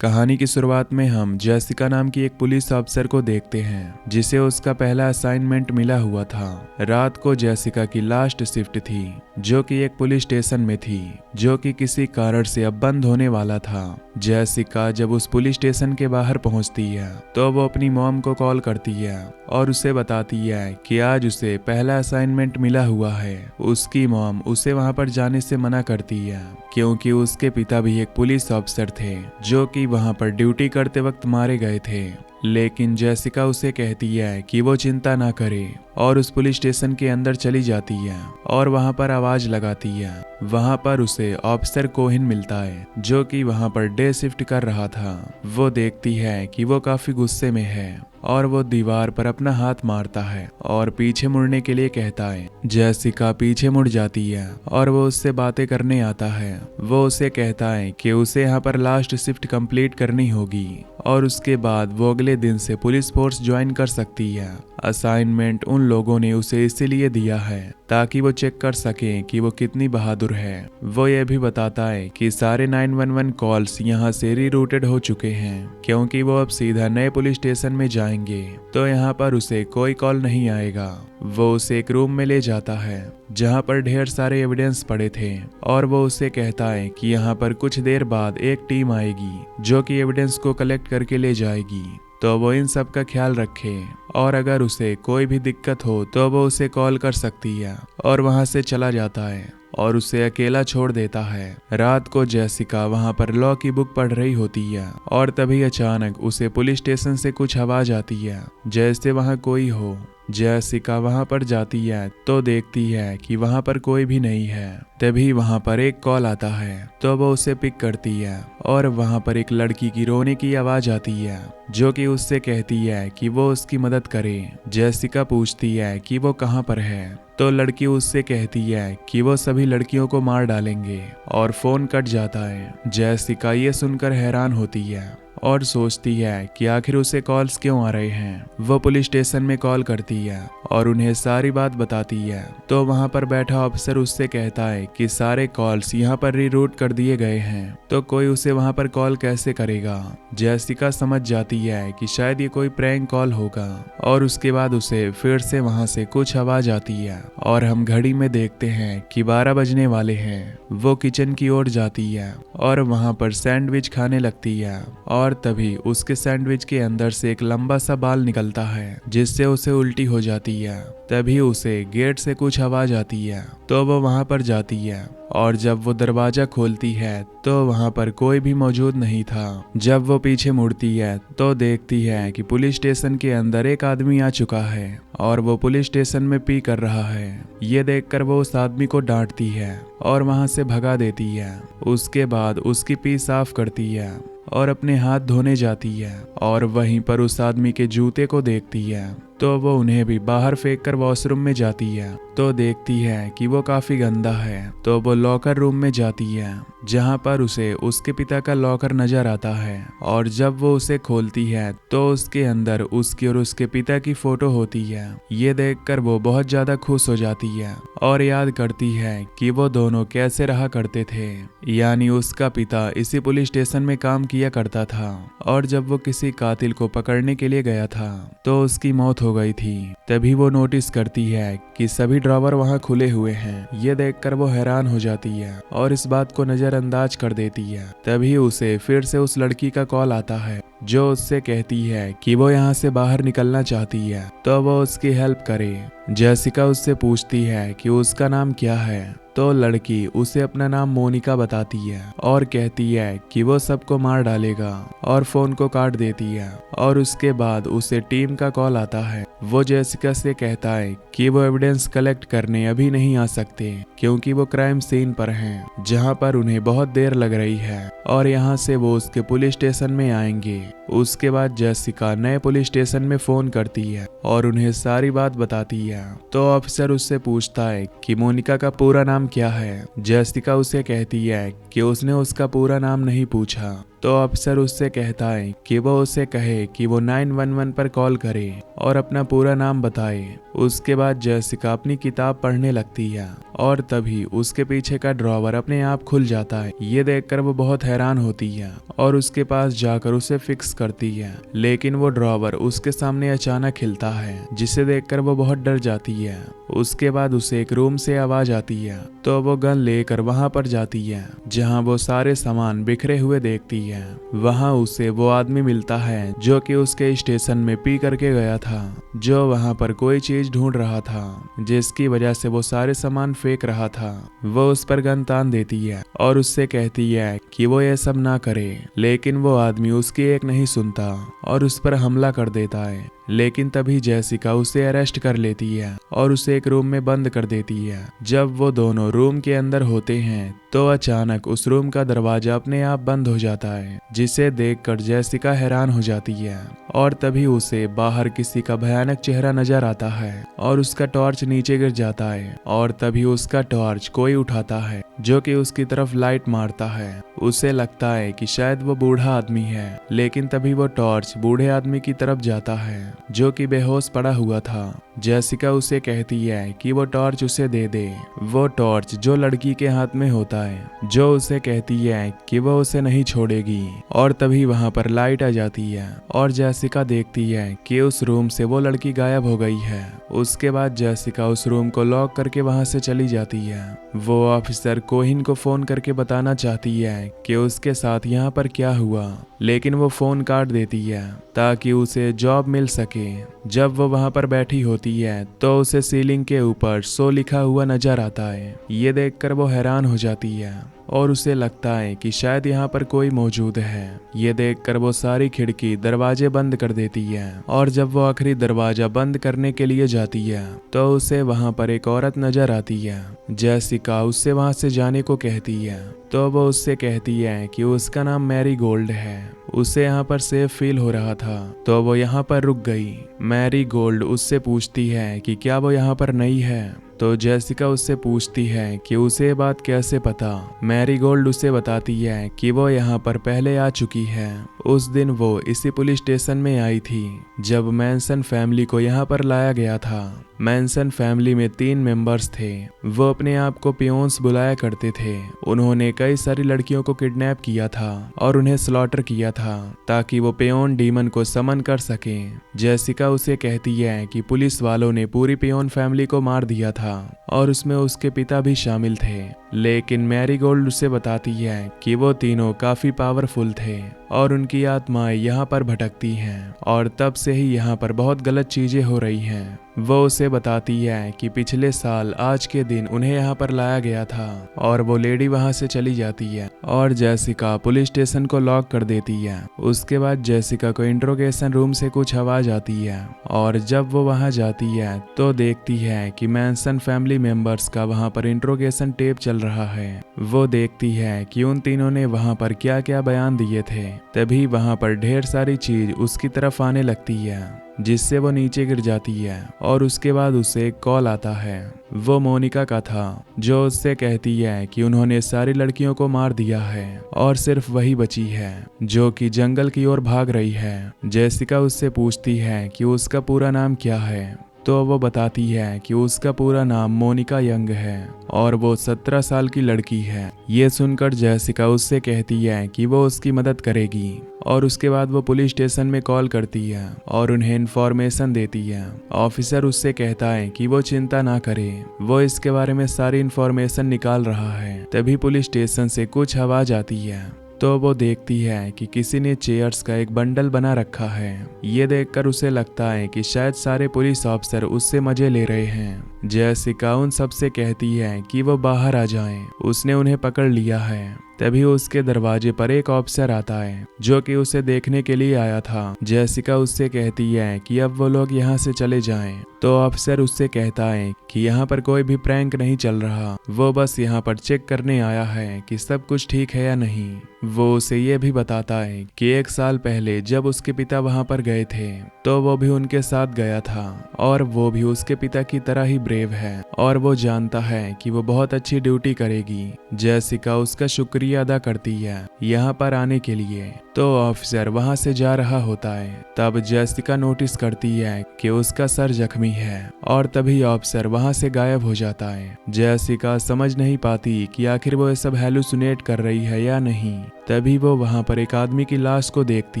कहानी की शुरुआत में हम जेसिका नाम की एक पुलिस अफसर को देखते हैं जिसे उसका पहला असाइनमेंट मिला हुआ था। रात को जेसिका की लास्ट शिफ्ट थी जो कि एक पुलिस स्टेशन में थी जो कि किसी कारण से अब बंद होने वाला था। जेसिका जब उस पुलिस स्टेशन के बाहर पहुंचती है तो वो अपनी मॉम को कॉल करती है और उसे बताती है कि आज उसे पहला असाइनमेंट मिला हुआ है। उसकी मॉम उसे वहां पर जाने से मना करती है क्योंकि उसके पिता भी एक पुलिस अफसर थे जो कि वहां पर ड्यूटी करते वक्त मारे गए थे। लेकिन जेसिका उसे कहती है कि वो चिंता ना करे और उस पुलिस स्टेशन के अंदर चली जाती है और वहां पर आवाज लगाती है। वहां पर उसे ऑफिसर कोहिन मिलता है जो कि वहां पर डे शिफ्ट कर रहा था। वो देखती है कि वो काफी गुस्से में है और वो दीवार पर अपना हाथ मारता है और पीछे मुड़ने के लिए कहता है। जेसिका पीछे मुड़ जाती है और वो उससे बातें करने आता है। वो उसे कहता है कि उसे यहाँ पर लास्ट शिफ्ट कंप्लीट करनी होगी और उसके बाद वो अगले दिन से पुलिस फोर्स ज्वाइन कर सकती है। असाइनमेंट उन लोगों ने उसे इसीलिए दिया है ताकि वो चेक कर सकें कि वो कितनी बहादुर है। वो ये भी बताता है कि सारे 911 कॉल्स यहाँ से रीरूटेड हो चुके हैं क्योंकि वो अब सीधा नए पुलिस स्टेशन में जाएंगे तो यहाँ पर उसे कोई कॉल नहीं आएगा। वो उसे एक रूम में ले जाता है जहाँ पर ढेर सारे एविडेंस पड़े थे और वो उसे कहता है कि यहाँ पर कुछ देर बाद एक टीम आएगी जो कि एविडेंस को कलेक्ट करके ले जाएगी, तो वो इन सब का ख्याल रखे और अगर उसे कोई भी दिक्कत हो तो वो उसे कॉल कर सकती है। और वहां से चला जाता है और उसे अकेला छोड़ देता है। रात को जेसिका वहां पर लॉ की बुक पढ़ रही होती है और तभी अचानक उसे पुलिस स्टेशन से कुछ आवाज आती है जैसे वहां कोई हो। जेसिका वहां पर जाती है तो देखती है कि वहां पर कोई भी नहीं है। तभी वहां पर एक कॉल आता है तो वो उसे पिक करती है और वहां पर एक लड़की की रोने की आवाज आती है जो कि उससे कहती है कि वो उसकी मदद करे। जेसिका पूछती है कि वो कहां पर है तो लड़की उससे कहती है कि वो सभी लड़कियों को मार डालेंगे और फोन कट जाता है। जेसिका ये सुनकर हैरान होती है और सोचती है कि आखिर उसे कॉल्स क्यों आ रहे हैं। वो पुलिस स्टेशन में कॉल करती है और उन्हें सारी बात बताती है तो वहां पर बैठा ऑफिसर उससे कहता है कि सारे कॉल्स यहाँ पर रीरूट कर दिए गए हैं तो कोई उसे वहां पर कॉल कैसे करेगा। जेसिका समझ जाती है कि शायद ये कोई प्रैंक कॉल होगा और उसके बाद उसे फिर से वहां से कुछ आवाज आती है और हम घड़ी में देखते हैं कि 12 बजने वाले हैं। वो किचन की ओर जाती है और वहां पर सैंडविच खाने लगती है और तभी उसके सैंडविच के अंदर से एक लंबा सा बाल निकलता है जिससे उसे उल्टी हो जाती है। तभी उसे गेट से कुछ आवाज आती है तो वो वहां पर जाती है और जब वो दरवाजा खोलती है तो वहां पर कोई भी मौजूद नहीं था। जब वो पीछे मुड़ती है तो देखती है कि पुलिस स्टेशन के अंदर एक आदमी आ चुका है और वो पुलिस स्टेशन में पी कर रहा है। ये देखकर वो उस आदमी को डांटती है और वहां से भगा देती है। उसके बाद उसकी पी साफ करती है और अपने हाथ धोने जाती है और वहीं पर उस आदमी के जूते को देखती है तो वो उन्हें भी बाहर फेंक कर वॉशरूम में जाती है तो देखती है कि वो काफी गंदा है तो वो लॉकर रूम में जाती है जहां पर उसे उसके पिता का लॉकर नजर आता है और जब वो उसे खोलती है तो उसके अंदर उसकी और उसके पिता की फोटो होती है। ये देखकर वो बहुत ज्यादा खुश हो जाती है और याद करती है कि वो दोनों कैसे रहा करते थे। यानी उसका पिता इसी पुलिस स्टेशन में काम किया करता था और जब वो किसी कातिल को पकड़ने के लिए गया था तो उसकी मौत हो गई थी। तभी वो नोटिस करती है कि सभी ड्रॉवर वहां खुले हुए हैं। ये देखकर वो हैरान हो जाती है और इस बात को नजरअंदाज कर देती है। तभी उसे फिर से उस लड़की का कॉल आता है जो उससे कहती है कि वो यहाँ से बाहर निकलना चाहती है तो वो उसकी हेल्प करे। जेसिका उससे पूछती है कि उसका नाम क्या है तो लड़की उसे अपना नाम मोनिका बताती है और कहती है कि वो सबको मार डालेगा और फोन को काट देती है। और उसके बाद उसे टीम का कॉल आता है। वो जेसिका से कहता है कि वो एविडेंस कलेक्ट करने अभी नहीं आ सकते क्योंकि वो क्राइम सीन पर हैं जहां पर उन्हें बहुत देर लग रही है और यहाँ से वो उसके पुलिस स्टेशन में आएंगे। उसके बाद जेसिका नए पुलिस स्टेशन में फोन करती है और उन्हें सारी बात बताती है तो ऑफिसर उससे पूछता है कि मोनिका का पूरा नाम क्या है। जेसिका उसे कहती है कि उसने उसका पूरा नाम नहीं पूछा तो अफसर उससे कहता है कि वो उसे कहे कि वो 911 पर कॉल करे और अपना पूरा नाम बताए। उसके बाद जेसिका अपनी किताब पढ़ने लगती है और तभी उसके पीछे का ड्रॉवर अपने आप खुल जाता है। ये देखकर वो बहुत हैरान होती है और उसके पास जाकर उसे फिक्स करती है, लेकिन वो ड्रॉवर उसके सामने अचानक खिलता है, जिसे देखकर वो बहुत डर जाती है। उसके बाद उसे एक रूम से आवाज आती है, तो वो गन लेकर वहां पर जाती है जहां वो सारे सामान बिखरे हुए देखती है। वहां उसे वो आदमी मिलता है जो कि उसके स्टेशन में पी करके गया था, जो वहां पर कोई चीज ढूंढ रहा था जिसकी वजह से वो सारे सामान फेंक रहा था। वो उस पर गन तान देती है और उससे कहती है कि वो ये सब ना करे, लेकिन वो आदमी उसकी एक नहीं सुनता और उस पर हमला कर देता है। लेकिन तभी जेसिका उसे अरेस्ट कर लेती है और उसे एक रूम में बंद कर देती है। जब वो दोनों रूम के अंदर होते हैं तो अचानक उस रूम का दरवाजा अपने आप बंद हो जाता है, जिसे देखकर जेसिका हैरान हो जाती है और तभी उसे बाहर किसी का भयानक चेहरा नजर आता है और उसका टॉर्च नीचे गिर जाता है और तभी उसका टॉर्च कोई उठाता है जो कि उसकी तरफ लाइट मारता है। उसे लगता है कि शायद वो बूढ़ा आदमी है, लेकिन तभी वो टॉर्च बूढ़े आदमी की तरफ जाता है जो कि बेहोश पड़ा हुआ था। जेसिका उसे कहती है कि वो टॉर्च उसे दे दे। वो टॉर्च जो लड़की के हाथ में होता है, जो उसे कहती है कि वो उसे नहीं छोड़ेगी और तभी वहां पर लाइट आ जाती है और जेसिका देखती है कि उस रूम से वो लड़की गायब हो गई है। उसके बाद जेसिका उस रूम को लॉक करके वहां से चली जाती है। वो ऑफिसर कोहिन को फोन करके बताना चाहती है कि उसके साथ यहाँ पर क्या हुआ, लेकिन वो फोन काट देती है ताकि उसे जॉब मिल सके। जब वो वहां पर बैठी होती है तो उसे सीलिंग के ऊपर 100 लिखा हुआ नजर आता है। ये देखकर वो हैरान हो जाती है और उसे लगता है कि शायद यहाँ पर कोई मौजूद है। ये देखकर वो सारी खिड़की दरवाजे बंद कर देती है और जब वो आखिरी दरवाजा बंद करने के लिए जाती है तो उसे वहां पर एक औरत नजर आती है। जेसिका उससे वहां से जाने को कहती है तो वो उससे कहती है कि उसका नाम मैरी गोल्ड है। उसे यहाँ पर सेफ फील हो रहा था तो वो यहाँ पर रुक गई। मैरी गोल्ड उससे पूछती है कि क्या वो यहाँ पर नई है, तो जेसिका उससे पूछती है कि उसे ये बात कैसे पता। मैरी गोल्ड उसे बताती है कि वो यहाँ पर पहले आ चुकी है। उस दिन वो इसी पुलिस स्टेशन में आई थी जब मैनसन फैमिली को यहाँ पर लाया गया था। मैनसन फैमिली में 3 मेंबर्स थे। वो अपने आप को पियोन्स बुलाया करते थे। उन्होंने कई सारी लड़कियों को किडनैप किया था और उन्हें स्लॉटर किया था ताकि वो पियोन डीमन को समन कर सके। जेसिका उसे कहती है कि पुलिस वालों ने पूरी पियोन फैमिली को मार दिया था और उसमें उसके पिता भी शामिल थे, लेकिन मैरीगोल्ड उसे बताती है कि वो तीनों काफी पावरफुल थे और उनकी आत्माएं यहाँ पर भटकती हैं और तब से ही यहाँ पर बहुत गलत चीजें हो रही हैं। वो उसे बताती है कि पिछले साल आज के दिन उन्हें यहाँ पर लाया गया था और वो लेडी वहाँ से चली जाती है और जेसिका पुलिस स्टेशन को लॉक कर देती है। उसके बाद जेसिका को इंट्रोगेशन रूम से कुछ आवाज आती है और जब वो वहाँ जाती है तो देखती है कि मैनसन फैमिली मेंबर्स का वहाँ पर इंट्रोगेशन टेप चल रहा है। वो देखती है कि उन तीनों ने वहाँ पर क्या क्या बयान दिए थे। तभी वहाँ पर ढेर सारी चीज उसकी तरफ आने लगती है जिससे वो नीचे गिर जाती है और उसके बाद उसे एक कॉल आता है। वो मोनिका का था जो उससे कहती है कि उन्होंने सारी लड़कियों को मार दिया है और सिर्फ वही बची है जो कि जंगल की ओर भाग रही है। जेसिका उससे पूछती है कि उसका पूरा नाम क्या है, तो वो बताती है कि उसका पूरा नाम मोनिका यंग है और वो 17 साल की लड़की है। ये सुनकर जेसिका उससे कहती है कि वो उसकी मदद करेगी और उसके बाद वो पुलिस स्टेशन में कॉल करती है और उन्हें इन्फॉर्मेशन देती है। ऑफिसर उससे कहता है कि वो चिंता ना करे, वो इसके बारे में सारी इन्फॉर्मेशन निकाल रहा है। तभी पुलिस स्टेशन से कुछ आवाज आती है तो वो देखती है कि किसी ने चेयर्स का एक बंडल बना रखा है। ये देखकर उसे लगता है कि शायद सारे पुलिस ऑफिसर उससे मजे ले रहे हैं। जेसिका उन सबसे कहती है कि वो बाहर आ जाएं, उसने उन्हें पकड़ लिया है। तभी उसके दरवाजे पर एक ऑफिसर आता है जो कि उसे देखने के लिए आया था। जेसिका उससे कहती है कि अब वो लोग यहाँ से चले जाएं, तो ऑफिसर उससे कहता है कि यहाँ पर कोई भी प्रैंक नहीं चल रहा, वो बस यहाँ पर चेक करने आया है कि सब कुछ ठीक है या नहीं। वो उसे ये भी बताता है कि 1 साल पहले जब उसके पिता वहाँ पर गए थे तो वो भी उनके साथ गया था और वो भी उसके पिता की तरह ही ब्रेव है और वो जानता है कि वो बहुत अच्छी ड्यूटी करेगी। जेसिका उसका शुक्रिया अदा करती है यहाँ पर आने के लिए। तो ऑफिसर वहां से जा रहा होता है। तब जेसिका नोटिस करती है कि उसका सर जख्मी है और तभी ऑफिसर वहां से गायब हो जाता है। जेसिका समझ नहीं पाती कि आखिर वो ये सब हेलुसिनेट कर रही है या नहीं। तभी वो वहां पर एक आदमी की लाश को देखती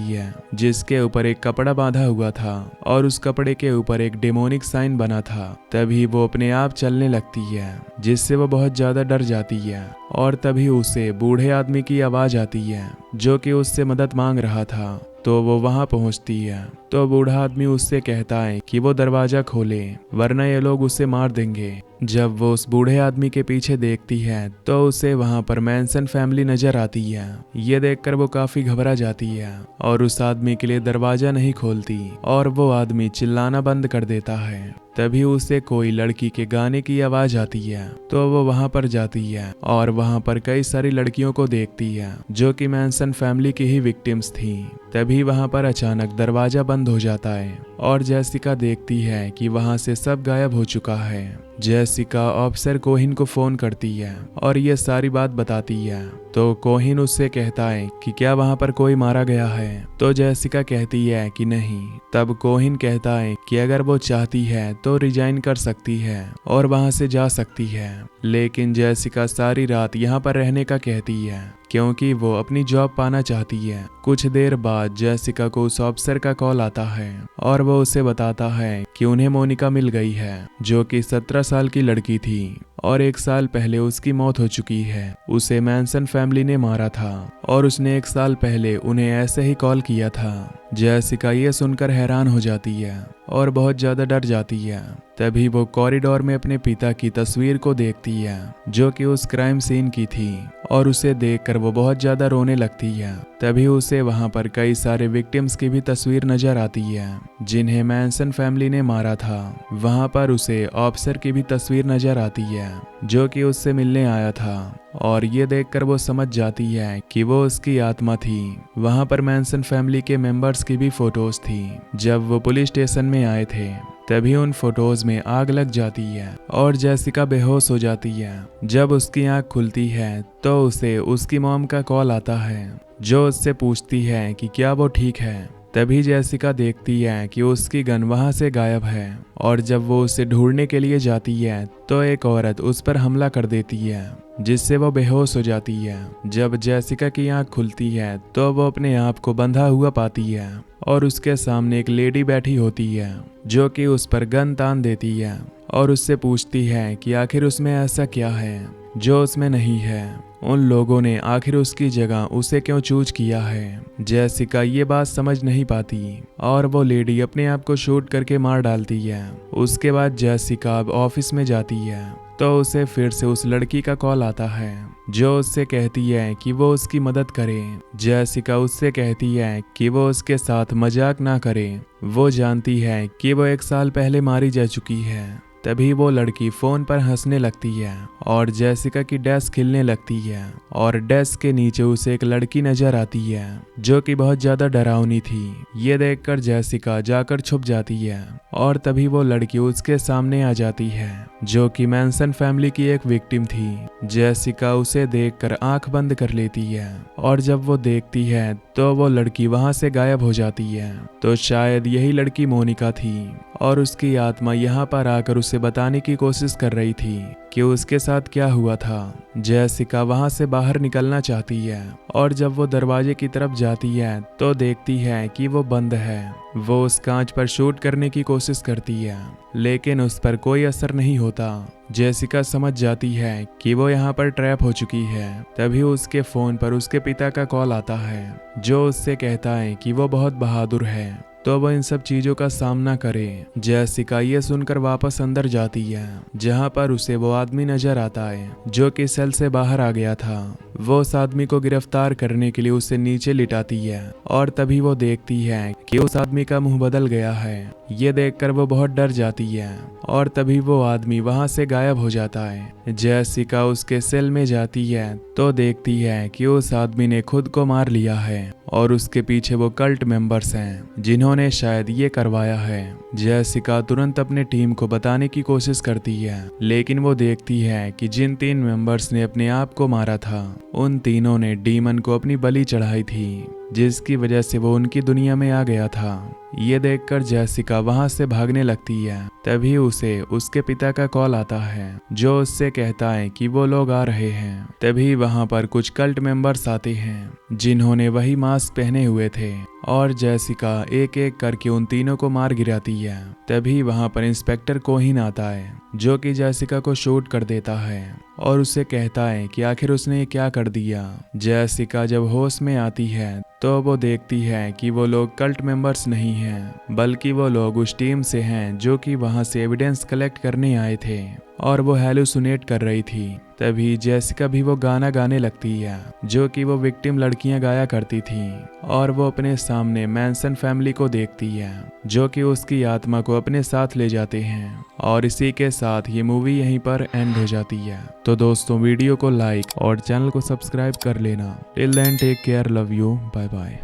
है जिसके ऊपर एक कपड़ा बांधा हुआ था और उस कपड़े के ऊपर एक डेमोनिक साइन बना था। तभी वो अपने आप चलने लगती है जिससे वो बहुत ज्यादा डर जाती है और तभी उसे बूढ़े आदमी की आवाज आती है जो कि उससे मदद मांग रहा था। तो वो वहां पहुंचती है तो बूढ़ा आदमी उससे कहता है कि वो दरवाजा खोले वरना ये लोग उसे मार देंगे। जब वो उस बूढ़े आदमी के पीछे देखती है तो उसे वहां पर मैनसन फैमिली नजर आती है। ये देखकर वो काफी घबरा जाती है और उस आदमी के लिए दरवाजा नहीं खोलती और वो आदमी चिल्लाना बंद कर देता है। तभी उसे कोई लड़की के गाने की आवाज आती है तो वो वहां पर जाती है और वहां पर कई सारी लड़कियों को देखती है जो कि मैनसन फैमिली की ही विक्टिम्स थी। तभी वहां पर अचानक दरवाजा बंद हो जाता है और जेसिका देखती है कि वहां से सब गायब हो चुका है। जेसिका ऑफिसर कोहिन को फोन करती है और ये सारी बात बताती है। तो कोहिन उससे कहता है कि क्या वहां पर कोई मारा गया है। तो जेसिका कहती है कि नहीं। तब कोहिन कहता है कि अगर वो चाहती है तो रिजाइन कर सकती है और वहां से जा सकती है, लेकिन जेसिका सारी रात यहाँ पर रहने का कहती है क्योंकि वो अपनी जॉब पाना चाहती है। कुछ देर बाद जेसिका को उस ऑफिसर का कॉल आता है और वो उसे बताता है कि उन्हें मोनिका मिल गई है जो कि 17 साल की लड़की थी और 1 साल पहले उसकी मौत हो चुकी है। उसे मैनसन फैमिली ने मारा था और उसने 1 साल पहले उन्हें ऐसे ही कॉल किया था। जेसिका ये सुनकर हैरान हो जाती है और बहुत ज्यादा डर जाती है। तभी वो कॉरिडोर में अपने पिता की तस्वीर को देखती है जो कि उस क्राइम सीन की थी और उसे देखकर वो बहुत ज्यादा रोने लगती है। तभी उसे वहां पर कई सारे विक्टिम्स की भी तस्वीर नजर आती है जिन्हें मैनसन फैमिली ने मारा था। वहां पर उसे ऑफिसर की भी तस्वीर नजर आती है जो कि उससे मिलने आया था और ये देखकर वो समझ जाती है कि वो उसकी आत्मा थी। वहां पर मैनसन फैमिली के मेंबर्स की भी फोटोज थी जब वो पुलिस स्टेशन में आए थे। तभी उन फोटोज में आग लग जाती है और जेसिका बेहोश हो जाती है। जब उसकी आंख खुलती है तो उसे उसकी मॉम का कॉल आता है जो उससे पूछती है कि क्या वो ठीक है। तभी जेसिका देखती है कि उसकी गन वहां से गायब है और जब वो उसे ढूंढने के लिए जाती है तो एक औरत उस पर हमला कर देती है जिससे वो बेहोश हो जाती है। जब जेसिका की आंख खुलती है तो वो अपने आप को बंधा हुआ पाती है और उसके सामने एक लेडी बैठी होती है जो कि उस पर गन तान देती है और उससे पूछती है कि आखिर उसमें ऐसा क्या है जो उसमें नहीं है। उन लोगों ने आखिर उसकी जगह उसे क्यों चूज किया है। जेसिका ये बात समझ नहीं पाती और वो लेडी अपने आप को शूट करके मार डालती है। उसके बाद जेसिका अब ऑफिस में जाती है तो उसे फिर से उस लड़की का कॉल आता है जो उससे कहती है कि वो उसकी मदद करे। जेसिका उससे कहती है कि वो उसके साथ मजाक ना करे। वो जानती है कि वो 1 साल पहले मारी जा चुकी है। तभी वो लड़की फोन पर हंसने लगती है और जेसिका की डेस्क हिलने लगती है और डेस्क के नीचे उसे एक लड़की नजर आती है जो कि बहुत ज्यादा डरावनी थी। ये देखकर जेसिका जाकर छुप जाती है और तभी वो लड़की उसके सामने आ जाती है जो कि मैनसन फैमिली की एक विक्टिम थी। जेसिका उसे देखकर आंख बंद कर लेती है और जब वो देखती है तो वो लड़की वहां से गायब हो जाती है। तो शायद यही लड़की मोनिका थी और उसकी आत्मा यहाँ पर आकर उसे बताने की कोशिश कर रही थी कि उसके साथ क्या हुआ था। जेसिका वहां से बाहर निकलना चाहती है और जब वो दरवाजे की तरफ जाती है तो देखती है कि वो बंद है। वो उस कांच पर शूट करने की कोशिश करती है लेकिन उस पर कोई असर नहीं होता। जेसिका समझ जाती है कि वो यहाँ पर ट्रैप हो चुकी है। तभी उसके फोन पर उसके पिता का कॉल आता है जो उससे कहता है कि वो बहुत बहादुर है तो वो इन सब चीजों का सामना करे। जेसिका ये सुनकर वापस अंदर जाती है जहाँ पर उसे वो आदमी नजर आता है जो कि सेल से बाहर आ गया था। वो उस आदमी को गिरफ्तार करने के लिए उसे नीचे लिटाती है और तभी वो देखती है कि उस आदमी का मुंह बदल गया है। ये देखकर वो बहुत डर जाती है और तभी वो आदमी वहां से गायब हो जाता है। जेसिका उसके सेल में जाती है तो देखती है कि उस आदमी ने खुद को मार लिया है। और उसके पीछे वो कल्ट मेंबर्स हैं जिन्होंने शायद ये करवाया है। जेसिका तुरंत अपने टीम को बताने की कोशिश करती है, लेकिन वो देखती है कि जिन 3 मेंबर्स ने अपने आप को मारा था उन तीनों ने डीमन को अपनी बलि चढ़ाई थी, जिसकी वजह से वो उनकी दुनिया में आ गया था। ये देखकर जेसिका वहां से भागने लगती है। तभी उसे उसके पिता का कॉल आता है जो उससे कहता है कि वो लोग आ रहे हैं। तभी वहां पर कुछ कल्ट मेंबर्स आते हैं जिन्होंने वही मास्क पहने हुए थे और जेसिका एक एक करके उन तीनों को मार गिराती है। तभी वहां पर इंस्पेक्टर कोहिन आता है जो कि जेसिका को शूट कर देता है और उसे कहता है कि आखिर उसने ये क्या कर दिया। जेसिका जब होश में आती है तो वो देखती है कि वो लोग कल्ट मेंबर्स नहीं हैं, बल्कि वो लोग उस टीम से हैं जो कि वहां से एविडेंस कलेक्ट करने आए थे और वो हैलुसिनेट कर रही थी। तभी जेसिका भी वो गाना गाने लगती है जो कि वो विक्टिम लड़कियां गाया करती थी और वो अपने सामने मैनसन फैमिली को देखती है जो कि उसकी आत्मा को अपने साथ ले जाते हैं। और इसी के साथ ये मूवी यहीं पर एंड हो जाती है। तो दोस्तों वीडियो को लाइक और चैनल को सब्सक्राइब कर लेना। Till then take care, love you, bye bye.